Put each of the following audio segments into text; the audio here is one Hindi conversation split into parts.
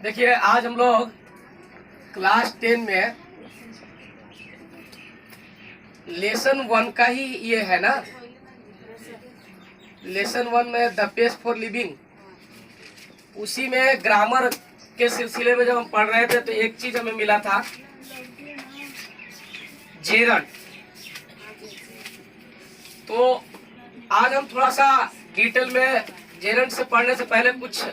देखिए, आज हम लोग क्लास 10 में लेसन 1 का ही ये है ना। लेसन 1 में द बेस्ट फॉर लिविंग, उसी में ग्रामर के सिलसिले में जब हम पढ़ रहे थे तो एक चीज हमें मिला था, जेरंड। तो आज हम थोड़ा सा डिटेल में जेरंड से पढ़ने से पहले कुछ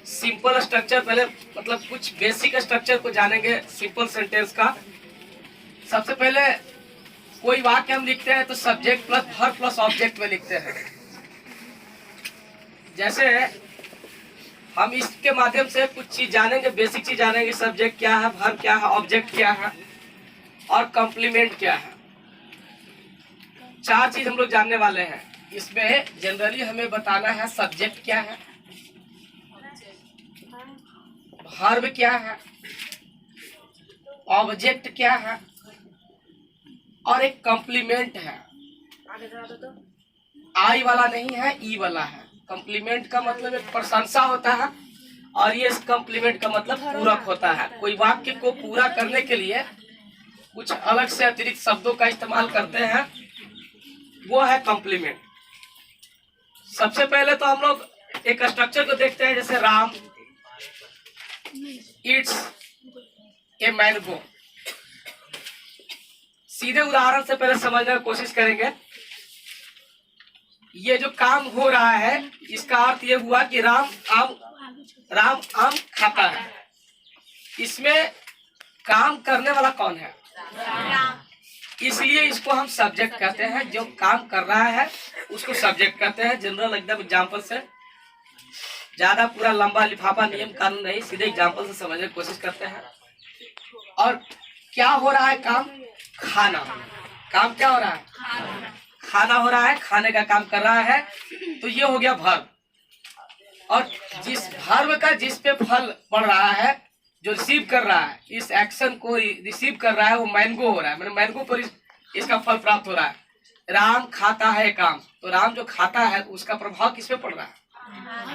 सिंपल स्ट्रक्चर, पहले मतलब कुछ बेसिक स्ट्रक्चर को जानेंगे सिंपल सेंटेंस का। सबसे पहले कोई वाक्य हम लिखते हैं तो subject plus verb plus object में लिखते हैं। जैसे हम इसके माध्यम से कुछ चीज जानेंगे, बेसिक चीज जानेंगे, सब्जेक्ट क्या है, वर्ब क्या है, ऑब्जेक्ट क्या है और कॉम्प्लीमेंट क्या है। 4 चीज हम लोग जानने वाले हैं। इसमें जनरली हमें बताना है सब्जेक्ट क्या है, वर्ब क्या है, ऑब्जेक्ट क्या है और एक कॉम्प्लीमेंट है। आई वाला नहीं है, ई वाला है। कॉम्प्लीमेंट का मतलब एक प्रशंसा होता है और ये कॉम्प्लीमेंट का मतलब पूरक होता है। कोई वाक्य को पूरा करने के लिए कुछ अलग से अतिरिक्त शब्दों का इस्तेमाल करते हैं, वो है कॉम्प्लीमेंट। सबसे पहले तो हम लोग एक स्ट्रक्चर को देखते हैं, जैसे राम इट्स ए मैंगो। सीधे उदाहरण से पहले समझने की कोशिश करेंगे। ये जो काम हो रहा है इसका अर्थ ये हुआ कि राम आम खाता है। इसमें काम करने वाला कौन है? इसलिए इसको हम सब्जेक्ट कहते हैं। जो काम कर रहा है उसको सब्जेक्ट कहते हैं। जनरल एकदम एग्जाम्पल से, ज्यादा पूरा लंबा लिफाफा नियम कानून नहीं, सीधे एग्जाम्पल से समझने की कोशिश करते हैं। और क्या हो रहा है? काम, खाना। काम क्या हो रहा है? खाना हो रहा है, खाने का काम कर रहा है। तो ये हो गया वर्ब। और जिस वर्ब का जिस पे फल पड़ रहा है, जो रिसीव कर रहा है, इस एक्शन को रिसीव कर रहा है, वो मैंगो हो रहा है। मैंने मैंगो पर इसका फल प्राप्त हो रहा है। राम खाता है काम, तो राम जो खाता है उसका प्रभाव किस पे पड़ रहा है?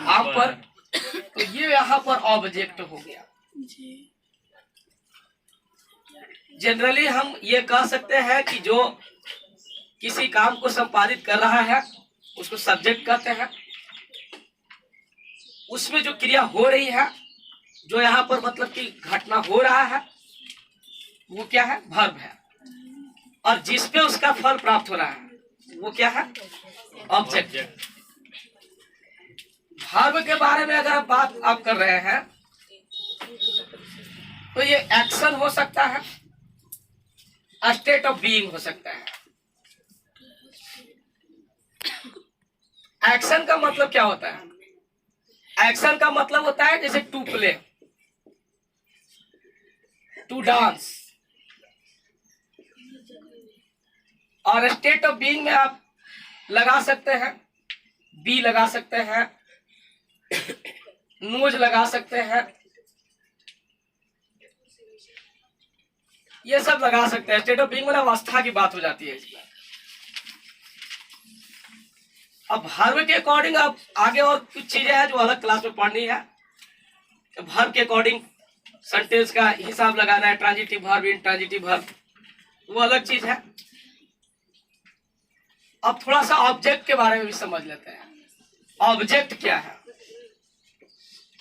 आम पर। तो ये यहाँ पर ऑब्जेक्ट हो गया। जनरली हम ये कह सकते हैं कि जो किसी काम को संपादित कर रहा है उसको सब्जेक्ट कहते हैं। उसमें जो क्रिया हो रही है, जो यहाँ पर मतलब कि घटना हो रहा है, वो क्या है? वर्ब है। और जिस पे उसका फल प्राप्त हो रहा है वो क्या है? ऑब्जेक्ट। वर्ब के बारे में अगर बात आप कर रहे हैं तो ये एक्शन हो सकता है, स्टेट ऑफ बीइंग हो सकता है। एक्शन का मतलब क्या होता है? एक्शन का मतलब होता है जैसे टू प्ले, टू डांस। और स्टेट ऑफ बीइंग में आप लगा सकते हैं, बी लगा सकते हैं, नोज लगा सकते हैं, ये सब लगा सकते हैं। स्टेट ऑफ बीइंग में अवस्था की बात हो जाती है इसमें। अब वर्ब के अकॉर्डिंग अब आगे और कुछ चीजें हैं जो अलग क्लास में पढ़नी है। वर्ब के अकॉर्डिंग सेंटेंस का हिसाब लगाना है, ट्रांजिटिव वर्ब, इंट्रांजिटिव वर्ब, वो अलग चीज है। अब थोड़ा सा ऑब्जेक्ट के बारे में भी समझ लेते हैं। ऑब्जेक्ट क्या है?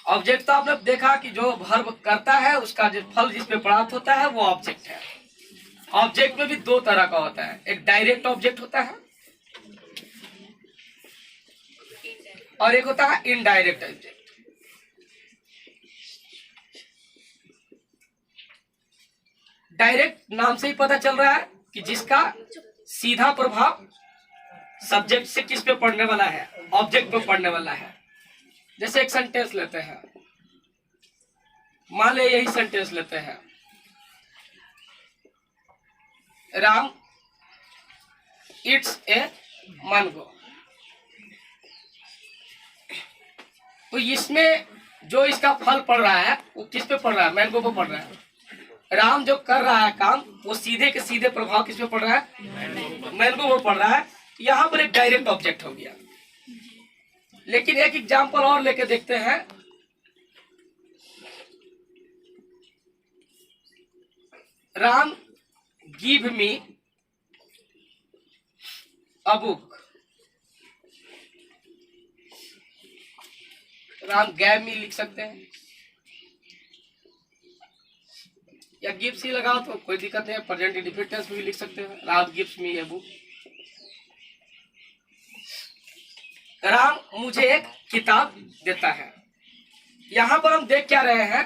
ऑब्जेक्ट तो आपने देखा कि जो वर्ब करता है उसका जो फल जिसपे प्राप्त होता है वो ऑब्जेक्ट है। ऑब्जेक्ट में भी 2 तरह का होता है। एक डायरेक्ट ऑब्जेक्ट होता है और एक होता है इनडायरेक्ट ऑब्जेक्ट। डायरेक्ट नाम से ही पता चल रहा है कि जिसका सीधा प्रभाव सब्जेक्ट से किस पे पड़ने वाला है? ऑब्जेक्ट पे पड़ने वाला है। जैसे एक सेंटेंस लेते हैं, मान ले यही सेंटेंस लेते हैं, राम इट्स ए मैंगो। तो इसमें जो इसका फल पड़ रहा है वो किस पे पड़ रहा है? मैंगो पे पड़ रहा है। राम जो कर रहा है काम वो सीधे के सीधे प्रभाव किस पे पड़ रहा है? मैंगो पे पड़ रहा है। यहाँ पर एक डायरेक्ट ऑब्जेक्ट हो गया। लेकिन एक एग्जाम्पल और लेके देखते हैं। Ram give me a book, Ram gave me लिख सकते हैं या गिफ्ट ही लगाओ तो कोई दिक्कत नहीं है, प्रेजेंट इंडेफिनिट टेंस में भी लिख सकते हैं, Ram gift me a book. Ram मुझे एक किताब देता है। यहाँ पर हम देख क्या रहे हैं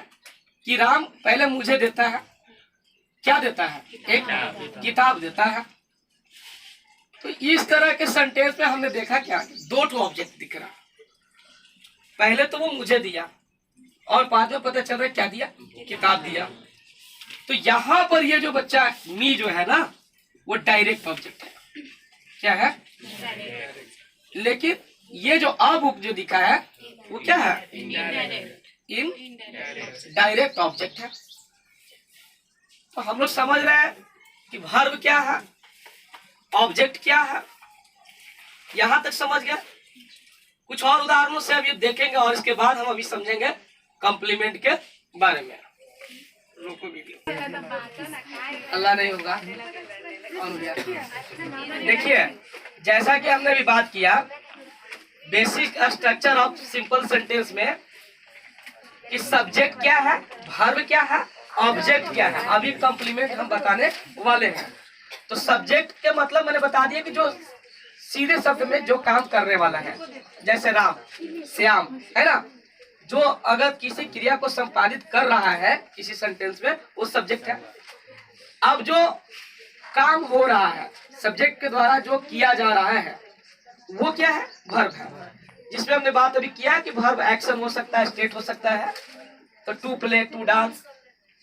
कि राम पहले मुझे देता है, क्या देता है, एक किताब देता है। तो इस तरह के सेंटेंस में हमने देखा क्या, दो ठो ऑब्जेक्ट दिख रहा। पहले तो वो मुझे दिया और बाद में पता चल रहा है क्या दिया, किताब दिया। तो यहाँ पर ये जो बच्चा मी जो है ना, वो डायरेक्ट ऑब्जेक्ट है। क्या है, लेकिन ये जो अ बुक जो दिखा है वो क्या है, इन डायरेक्ट ऑब्जेक्ट है। तो हम लोग समझ रहे हैं कि वर्ब क्या है, ऑब्जेक्ट क्या है, यहां तक समझ गए। कुछ और उदाहरणों से अभी देखेंगे और इसके बाद हम अभी समझेंगे कॉम्प्लीमेंट के बारे में। रोको वीडियो, अल्लाह नहीं होगा। देखिए, जैसा कि हमने भी बात किया basic structure of simple sentence में कि सब्जेक्ट क्या है, वर्ब क्या है, ऑब्जेक्ट क्या है। अभी कॉम्प्लीमेंट हम बताने वाले हैं। तो सब्जेक्ट के मतलब मैंने बता दिया कि जो सीधे शब्द में जो काम करने वाला है, जैसे राम, श्याम, है ना, जो अगर किसी क्रिया को संपादित कर रहा है किसी सेंटेंस में, वो सब्जेक्ट है। अब जो काम हो रहा है सब्जेक्ट के द्वारा, जो किया जा रहा है, वो क्या है, वर्ब है। जिसमें हमने बात अभी किया कि वर्ब एक्शन हो सकता है, स्टेट हो सकता है। तो to play, to dance,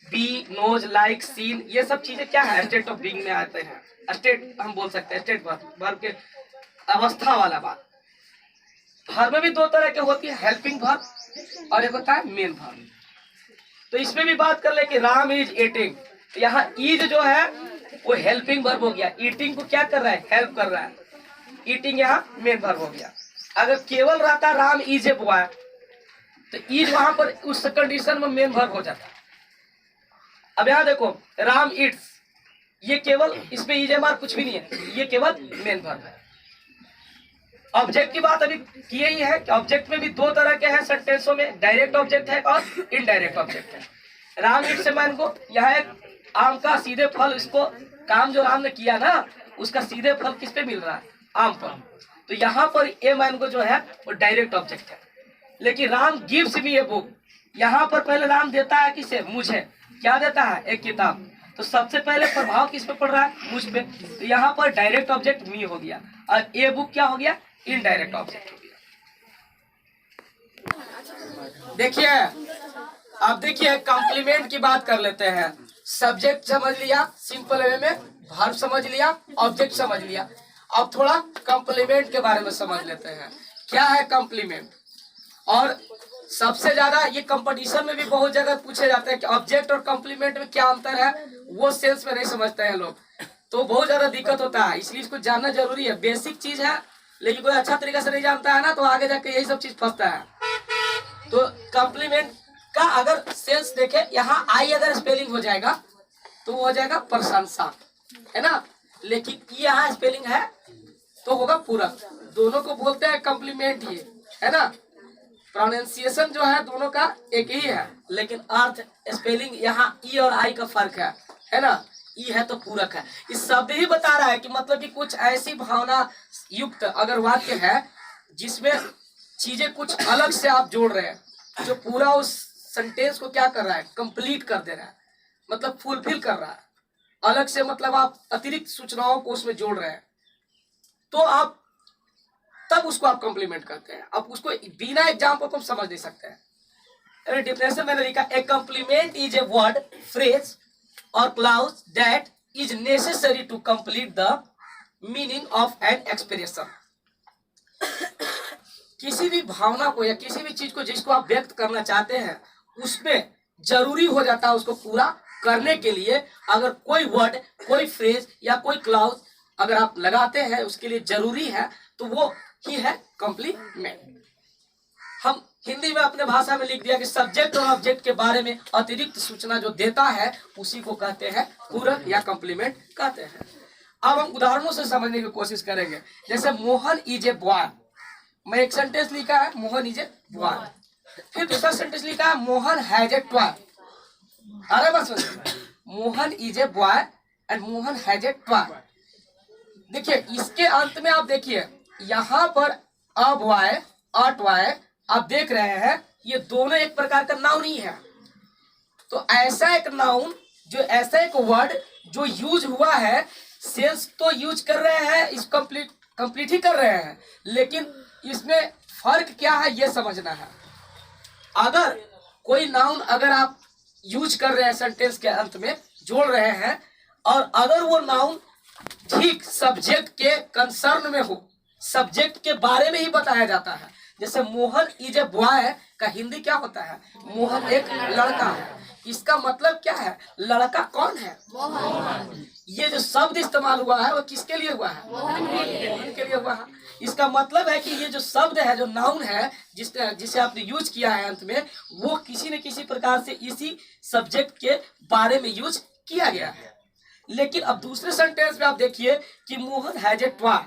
be, knows, like, seen, ये सब चीजें क्या है, स्टेट ऑफ बीइंग में आते हैं। स्टेट हम बोल सकते हैं, स्टेट वर्ब, वर्ब के अवस्था वाला बात। वर्ब में भी दो तरह के होती है, हेल्पिंग वर्ब और एक होता है मेन वर्ब। तो इसमें भी बात कर ले कि राम इज ईटिंग, तो यहाँ इज जो है वो हेल्पिंग वर्ब हो गया। ईटिंग को क्या कर रहा है, हेल्प कर रहा है। ईटिंग यहाँ मेन वर्ब हो गया। अगर केवल रहता राम इज ए बॉय, तो इज वहां पर उस कंडीशन में मेन वर्ब हो जाता। अब यहाँ देखो, राम इट्स, ये केवल, इसमें इज एम आर कुछ भी नहीं है, ये केवल मेन वर्ब है। ऑब्जेक्ट की बात अभी किए ही है कि ऑब्जेक्ट में भी दो तरह के हैं सेंटेंसों में, डायरेक्ट ऑब्जेक्ट है और इनडायरेक्ट ऑब्जेक्ट है। राम इट्स ए मैंगो, यह एक आम का सीधे फल, इसको काम जो राम ने किया ना, उसका सीधे फल किस पे मिल रहा है, आम पर। तो यहाँ पर ए मैंगो जो है वो डायरेक्ट ऑब्जेक्ट है। लेकिन Ram gives me a book, यहाँ पर पहले राम देता है किसे, मुझे। क्या देता है, एक किताब। तो सबसे पहले प्रभाव किस पे पड़ रहा है, मुझ पे। तो यहाँ पर डायरेक्ट ऑब्जेक्ट मी हो गया और ए बुक क्या हो गया, इनडायरेक्ट ऑब्जेक्ट हो गया। देखिए, अब देखिए कॉम्प्लीमेंट की बात कर लेते हैं। सब्जेक्ट समझ लिया सिंपल वे में, वर्ब समझ लिया, ऑब्जेक्ट समझ लिया। अब थोड़ा कॉम्प्लीमेंट के बारे में समझ लेते हैं, क्या है कॉम्प्लीमेंट। और सबसे ज्यादा ये कंपटीशन में भी बहुत जगह पूछे जाते हैं कि ऑब्जेक्ट और कॉम्प्लीमेंट में क्या अंतर है, वो सेंस में नहीं समझते हैं लोग, तो बहुत ज्यादा दिक्कत होता है। इसलिए इसको जानना जरूरी है, बेसिक चीज है। लेकिन कोई अच्छा तरीके से नहीं जानता है ना, तो आगे जाके यही सब चीज फंसता है। तो कॉम्प्लीमेंट का अगर सेंस देखे, यहाँ आई अगर स्पेलिंग हो जाएगा तो वो हो जाएगा प्रशंसा, है ना। लेकिन यहाँ स्पेलिंग है तो होगा पूरक। दोनों को बोलते हैं कॉम्प्लीमेंट ही, है ना। प्रोनाउंसिएशन जो है दोनों का एक ही है, लेकिन अर्थ स्पेलिंग यहाँ ई और आई का फर्क है ना। ई है तो पूरक है। इस शब्द ही बता रहा है कि मतलब कि कुछ ऐसी भावना युक्त अगर वाक्य है जिसमें चीजें कुछ अलग से आप जोड़ रहे हैं, जो पूरा उस सेंटेंस को क्या कर रहा है, कंप्लीट कर दे रहा है, मतलब फुलफिल कर रहा है अलग से, मतलब आप अतिरिक्त सूचनाओं को उसमें जोड़ रहे हैं, तो आप तब उसको आप कॉम्प्लीमेंट करते हैं। अब उसको बिना एग्जाम्पल को समझ नहीं सकते हैं। डिफिनेशन मैंने लिखा, a complement is a word, phrase और clause that is necessary to complete the meaning of an expression. किसी भी भावना को या किसी भी चीज को जिसको आप व्यक्त करना चाहते हैं, उसमें जरूरी हो जाता है उसको पूरा करने के लिए अगर कोई वर्ड, कोई फ्रेज या कोई क्लाउज अगर आप लगाते हैं, उसके लिए जरूरी है, तो वो ही है कॉम्प्लीमेंट। हम हिंदी में अपने भाषा में लिख दिया कि सब्जेक्ट और ऑब्जेक्ट के बारे में अतिरिक्त सूचना जो देता है उसी को कहते हैं पूरक या कॉम्प्लीमेंट कहते हैं। अब हम उदाहरणों से समझने की कोशिश करेंगे। जैसे मोहन इज ए बॉय, मैं एक सेंटेंस लिखा है मोहन इज ए बॉय, फिर दूसरा सेंटेंस लिखा है मोहन हैज ए टॉय। अरे बस Mohan is a boy and Mohan has a toy. देखिए इसके अंत में आप देखिए यहाँ पर अ बॉय अ टॉय आप देख रहे हैं, ये दोनों एक प्रकार का नाउन ही है। तो ऐसा एक नाउन जो ऐसा एक वर्ड जो यूज हुआ है, सेंस तो यूज कर रहे हैं, इस कंप्लीट ही कर रहे हैं, लेकिन इसमें फर्क क्या है ये समझना है। अगर कोई नाउन अगर आप यूज कर रहे हैं सेंटेंस के अंत में जोड़ रहे हैं और अगर वो नाउन ठीक सब्जेक्ट के कंसर्न में हो, सब्जेक्ट के बारे में ही बताया जाता है। जैसे मोहन इज ए बॉय का हिंदी क्या होता है? मोहन एक लड़का है। इसका मतलब क्या है? लड़का कौन है? मोहन। ये जो शब्द इस्तेमाल हुआ है वो किसके लिए हुआ है? मोहन के लिए हुआ है। इसका मतलब है कि ये जो शब्द है, जो नाउन है, जिसे आपने यूज किया है अंत में, वो किसी न किसी प्रकार से इसी सब्जेक्ट के बारे में यूज किया गया है। लेकिन अब दूसरे सेंटेंस में आप देखिए कि Mohan has a toy,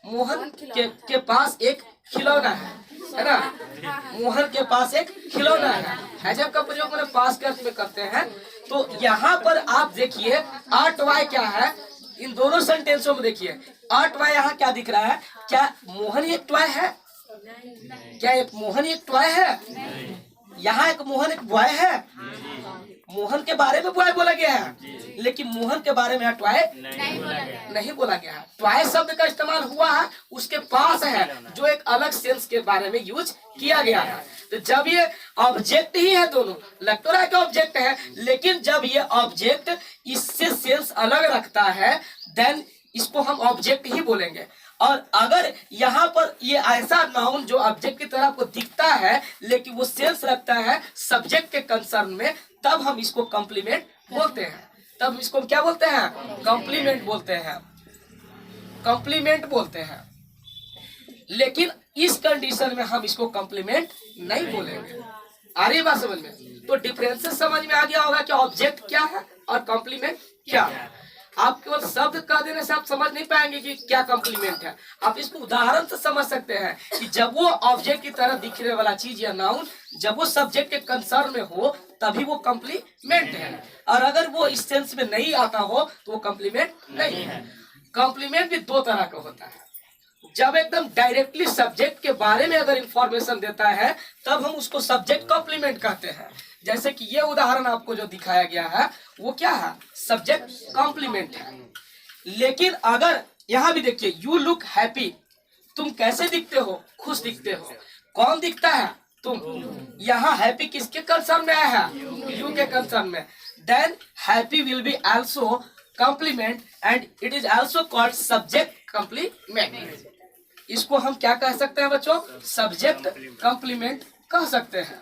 Mohan के पास एक खिलौना है ना? मोहन के पास एक खिलौना है। हैज का प्रयोग मैंने पास्ट टेंस में करते हैं। तो यहाँ पर आप देखिए अ टॉय क्या है, इन दोनों सेंटेंसों में देखिए अ टॉय यहाँ क्या दिख रहा है? क्या मोहन एक टॉय है? क्या एक मोहन एक टॉय है? यहाँ एक मोहन एक बॉय है। मोहन के बारे में बॉय बोला गया है, लेकिन मोहन के बारे में टॉय नहीं बोला गया है। टॉय शब्द का इस्तेमाल हुआ है उसके पास है, जो एक अलग सेंस के बारे में यूज किया गया है। तो जब ये ऑब्जेक्ट ही है, दोनों लग तो रहा है कि ऑब्जेक्ट है, लेकिन जब ये ऑब्जेक्ट इससे सेंस अलग रखता है देन इसको हम ऑब्जेक्ट ही बोलेंगे। और अगर यहाँ पर ये ऐसा नाउन जो ऑब्जेक्ट की तरह आपको दिखता है लेकिन वो सेंस रखता है सब्जेक्ट के कंसर्न में, तब हम इसको कॉम्प्लीमेंट बोलते हैं। तब इसको क्या बोलते हैं? कॉम्प्लीमेंट बोलते हैं, कॉम्प्लीमेंट बोलते हैं। लेकिन इस कंडीशन में हम इसको कॉम्प्लीमेंट नहीं बोलेंगे। आ रही बात समझ में? तो डिफरेंसेस समझ में आ गया होगा कि ऑब्जेक्ट क्या है और कॉम्प्लीमेंट क्या है। आप केवल शब्द कह देने से आप समझ नहीं पाएंगे कि क्या कॉम्प्लीमेंट है। आप इसको उदाहरण से समझ सकते हैं कि जब वो ऑब्जेक्ट की तरह दिखने वाला चीज या नाउन जब वो सब्जेक्ट के कंसर्न में हो तभी वो कॉम्प्लीमेंट है, और अगर वो इस सेंस में नहीं आता हो तो वो कॉम्प्लीमेंट नहीं है। कॉम्प्लीमेंट भी दो तरह का होता है। जब एकदम डायरेक्टली सब्जेक्ट के बारे में अगर इंफॉर्मेशन देता है तब हम उसको सब्जेक्ट कॉम्प्लीमेंट कहते हैं। जैसे कि ये उदाहरण आपको जो दिखाया गया है वो क्या है? सब्जेक्ट कॉम्प्लीमेंट है। लेकिन अगर यहाँ भी देखिए यू लुक हैप्पी, तुम कैसे दिखते हो? खुश दिखते हो। कौन दिखता है? तुम। यहाँ हैप्पी किसके कंसर्न में आया है? यू के कंसर्न में। Then happy will be also complement and it is also called subject complement. इसको हम क्या कह सकते हैं बच्चों? सब्जेक्ट कॉम्प्लीमेंट कह सकते हैं।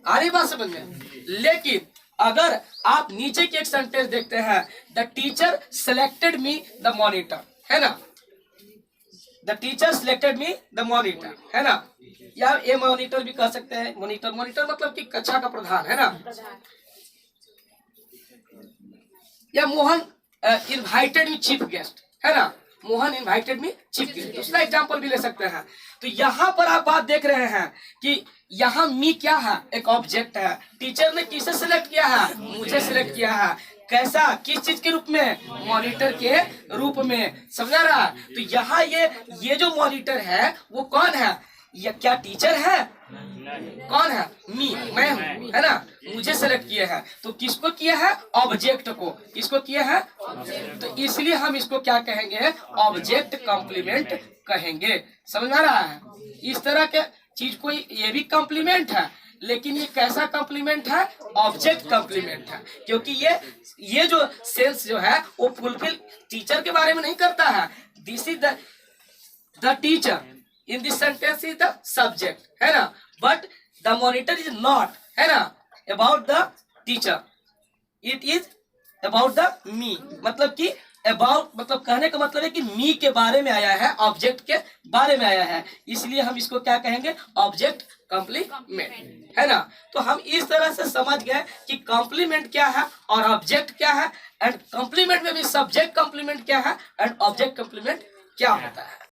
आ रही बात समझ में? लेकिन अगर आप नीचे के एक सेंटेंस देखते हैं, the teacher selected me the monitor, है ना? The teacher selected me the monitor, है ना? या ए मॉनिटर भी कह सकते हैं। मॉनिटर मॉनिटर मतलब कि कक्षा का प्रधान, है ना? या Mohan invited me chief guest, है ना? Mohan invited me chief guest. दूसरा एग्जांपल भी ले सकते हैं। तो यहाँ पर आप बात देख रहे हैं कि यहाँ मी क्या है? एक ऑब्जेक्ट है। टीचर ने किसे सिलेक्ट किया है? मुझे सिलेक्ट किया है। कैसा? किस चीज के रूप में? मॉनिटर के रूप में। समझा रहा? तो यहाँ ये जो मॉनिटर है वो कौन है? ये क्या टीचर है? कौन है? मी, मैं हूँ, है ना? मुझे सेलेक्ट किया है। तो किसको किया है? ऑब्जेक्ट को। किसको किया है? तो इसलिए हम इसको क्या कहेंगे? ऑब्जेक्ट कॉम्प्लीमेंट कहेंगे। समझ आ रहा है? इस तरह के चीज को ये भी कॉम्प्लीमेंट है, लेकिन ये कैसा कॉम्प्लीमेंट है? ऑब्जेक्ट कॉम्प्लीमेंट है, क्योंकि ये जो सेंस जो है वो फुलफिल टीचर के बारे में नहीं करता है। This is the teacher, in this sentence is the subject, है ना? But the monitor is not, है ना? About the teacher, it is about the me। मतलब कि अबाउट मतलब कहने का मतलब है कि मी के बारे में आया है, ऑब्जेक्ट के बारे में आया है, इसलिए हम इसको क्या कहेंगे, ऑब्जेक्ट कॉम्प्लीमेंट, है ना। तो हम इस तरह से समझ गए कि कॉम्प्लीमेंट क्या है और ऑब्जेक्ट क्या है, एंड कॉम्प्लीमेंट में भी सब्जेक्ट कॉम्प्लीमेंट क्या है एंड ऑब्जेक्ट कॉम्प्लीमेंट क्या होता है।